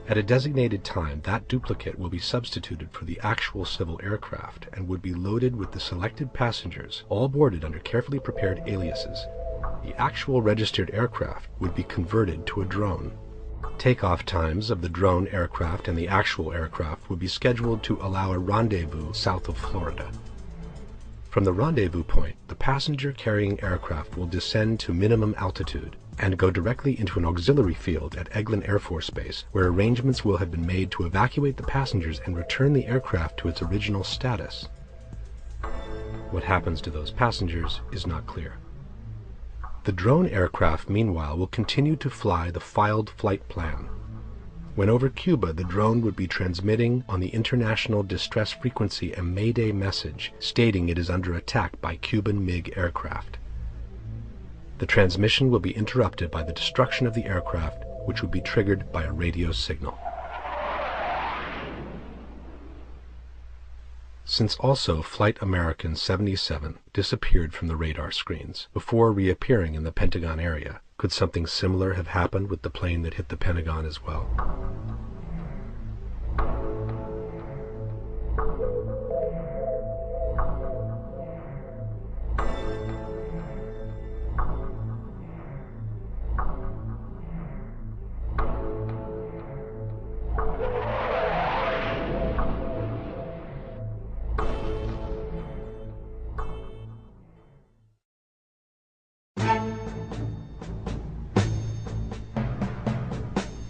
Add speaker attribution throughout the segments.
Speaker 1: At a designated time, that duplicate will be substituted for the actual civil aircraft and would be loaded with the selected passengers, all boarded under carefully prepared aliases. The actual registered aircraft would be converted to a drone. Takeoff times of the drone aircraft and the actual aircraft would be scheduled to allow a rendezvous south of Florida. From the rendezvous point, the passenger-carrying aircraft will descend to minimum altitude and go directly into an auxiliary field at Eglin Air Force Base, where arrangements will have been made to evacuate the passengers and return the aircraft to its original status. What happens to those passengers is not clear. The drone aircraft, meanwhile, will continue to fly the filed flight plan. When over Cuba, the drone would be transmitting on the international distress frequency a Mayday message stating it is under attack by Cuban MiG aircraft. The transmission will be interrupted by the destruction of the aircraft, which would be triggered by a radio signal. Since also Flight American 77 disappeared from the radar screens before reappearing in the Pentagon area, could something similar have happened with the plane that hit the Pentagon as well?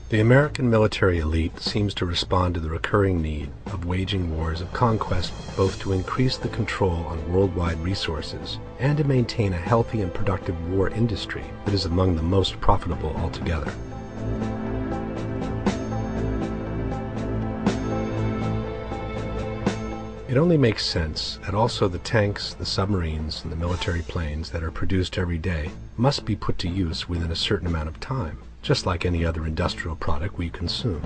Speaker 1: The American military elite seems to respond to the recurring need of waging wars of conquest, both to increase the control on worldwide resources and to maintain a healthy and productive war industry that is among the most profitable altogether. It only makes sense that also the tanks, the submarines, and the military planes that are produced every day must be put to use within a certain amount of time, just like any other industrial product we consume.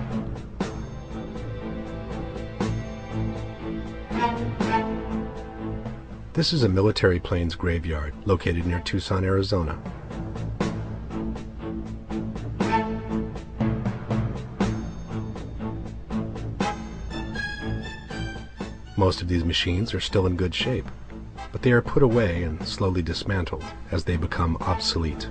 Speaker 1: This is a military planes graveyard located near Tucson, Arizona. Most of these machines are still in good shape, but they are put away and slowly dismantled as they become obsolete.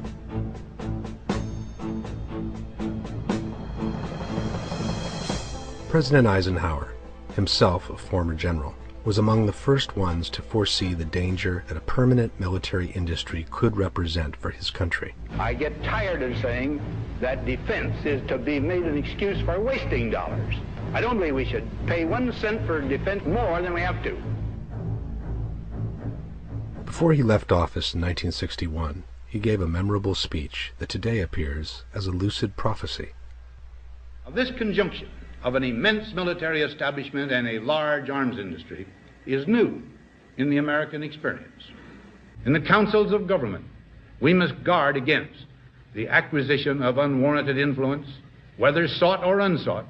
Speaker 1: President Eisenhower, himself a former general, was among the first ones to foresee the danger that a permanent military industry could represent for his country.
Speaker 2: I get tired of saying that defense is to be made an excuse for wasting dollars. I don't believe we should pay 1 cent for defense more than we have to.
Speaker 1: Before he left office in 1961, he gave a memorable speech that today appears as a lucid prophecy.
Speaker 2: This conjunction of an immense military establishment and a large arms industry is new in the American experience. In the councils of government, we must guard against the acquisition of unwarranted influence, whether sought or unsought,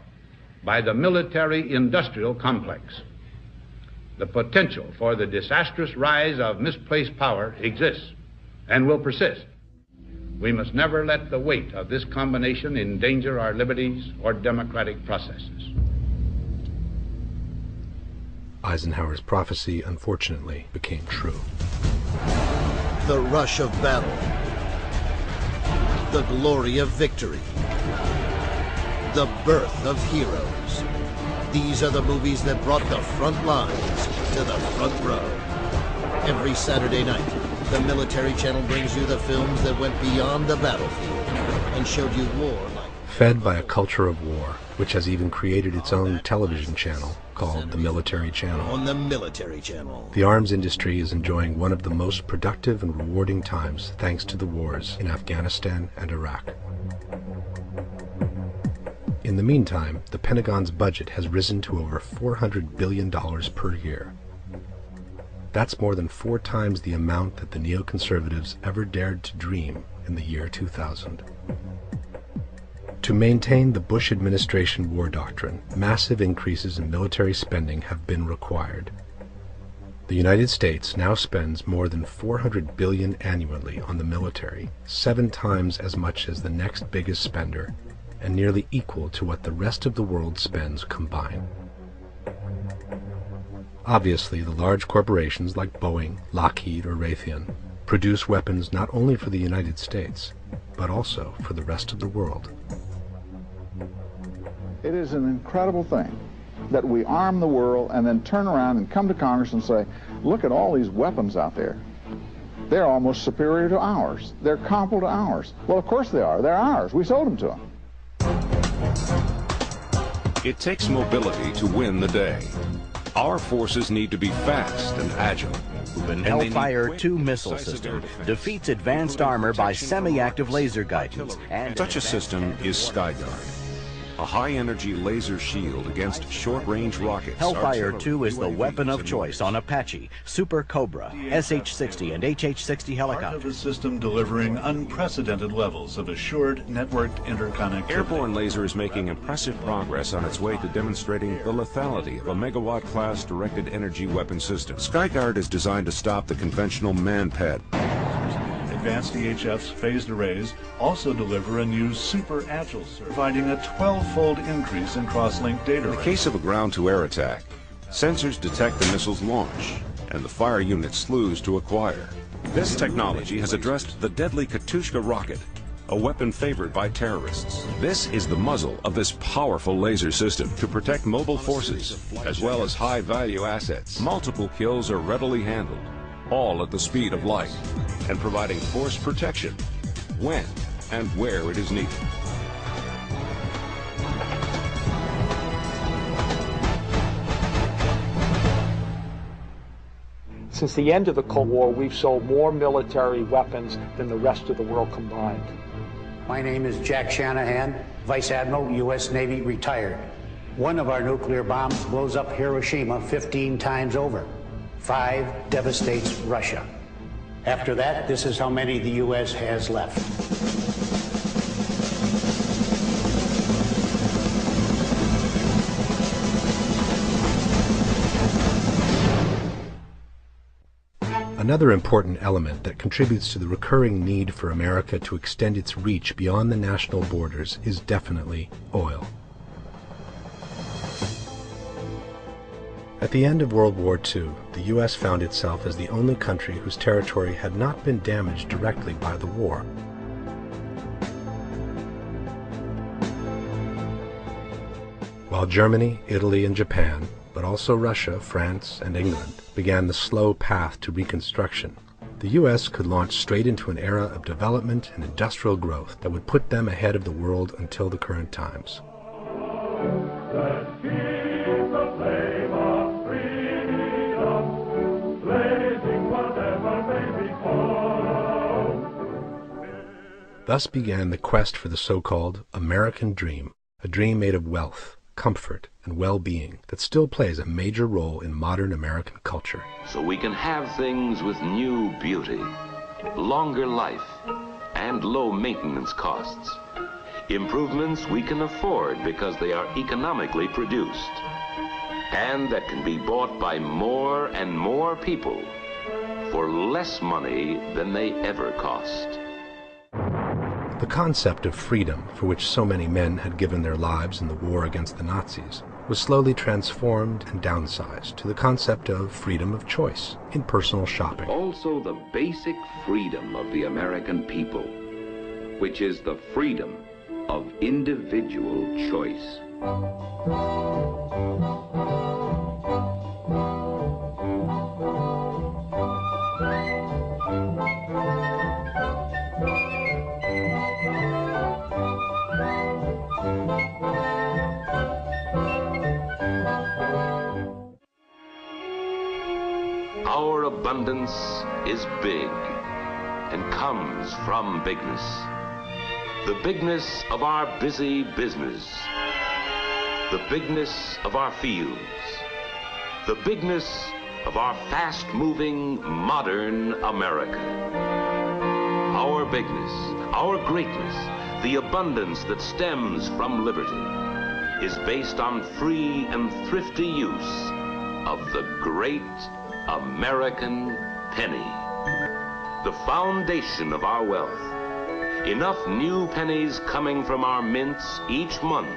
Speaker 2: by the military-industrial complex. The potential for the disastrous rise of misplaced power exists and will persist. We must never let the weight of this combination endanger our liberties or democratic processes.
Speaker 1: Eisenhower's prophecy, unfortunately, became true.
Speaker 3: The rush of battle. The glory of victory. The birth of heroes. These are the movies that brought the front lines to the front row. Every Saturday night, the Military Channel brings you the films that went beyond the battlefield and showed you war like...
Speaker 1: Fed by a culture of war, which has even created its own television channel called the Military Channel.
Speaker 3: On the Military Channel.
Speaker 1: The arms industry is enjoying one of the most productive and rewarding times thanks to the wars in Afghanistan and Iraq. In the meantime, the Pentagon's budget has risen to over $400 billion per year. That's more than 4 times the amount that the neoconservatives ever dared to dream in the year 2000. To maintain the Bush administration war doctrine, massive increases in military spending have been required. The United States now spends more than $400 billion annually on the military, 7 times as much as the next biggest spender, and nearly equal to what the rest of the world spends combined. Obviously, the large corporations like Boeing, Lockheed, or Raytheon produce weapons not only for the United States, but also for the rest of the world.
Speaker 4: It is an incredible thing that we arm the world and then turn around and come to Congress and say, look at all these weapons out there. They're almost superior to ours. They're comparable to ours. Well, of course they are. They're ours. We sold them to them.
Speaker 5: It takes mobility to win the day. Our forces need to be fast and agile.
Speaker 6: Hellfire 2 missile system defeats advanced armor by semi-active laser guidance. And
Speaker 5: such a system is Skyguard, a high-energy laser shield against short-range rockets.
Speaker 6: Hellfire 2 is the weapon of choice on Apache, Super Cobra, SH-60, and HH-60 helicopters.
Speaker 7: Part of a system delivering unprecedented levels of assured networked interconnectivity.
Speaker 5: Airborne Laser is making impressive progress on its way to demonstrating the lethality of a megawatt-class directed energy weapon system. Skyguard is designed to stop the conventional man-pad.
Speaker 7: Advanced EHF's phased arrays also deliver a new super agile circuit, providing a 12-fold increase in cross-link data
Speaker 5: In the case of a ground-to-air attack, sensors detect the missile's launch and the fire unit slews to acquire. This technology has addressed the deadly Katyusha rocket, a weapon favored by terrorists. This is the muzzle of this powerful laser system to protect mobile forces as well as high-value assets. Multiple kills are readily handled, all at the speed of light, and providing force protection when and where it is needed.
Speaker 8: Since the end of the Cold War, we've sold more military weapons than the rest of the world combined.
Speaker 9: My name is Jack Shanahan, Vice Admiral, U.S. Navy, retired. One of our nuclear bombs blows up Hiroshima 15 times over. 5 devastates Russia. After that, this is how many the U.S. has left.
Speaker 1: Another important element that contributes to the recurring need for America to extend its reach beyond the national borders is definitely oil. At the end of World War II, the U.S. found itself as the only country whose territory had not been damaged directly by the war. While Germany, Italy, and Japan, but also Russia, France, and England, began the slow path to reconstruction, the U.S. could launch straight into an era of development and industrial growth that would put them ahead of the world until the current times. Thus began the quest for the so-called American dream, a dream made of wealth, comfort, and well-being that still plays a major role in modern American culture.
Speaker 10: So we can have things with new beauty, longer life, and low maintenance costs. Improvements we can afford because they are economically produced, and that can be bought by more and more people for less money than they ever cost.
Speaker 1: The concept of freedom, for which so many men had given their lives in the war against the Nazis, was slowly transformed and downsized to the concept of freedom of choice in personal shopping.
Speaker 10: Also the basic freedom of the American people, which is the freedom of individual choice. Our abundance is big and comes from bigness. The bigness of our busy business. The bigness of our fields. The bigness of our fast-moving, modern America. Our bigness, our greatness, the abundance that stems from liberty is based on free and thrifty use of the great American penny. The foundation of our wealth Enough new pennies coming from our mints each month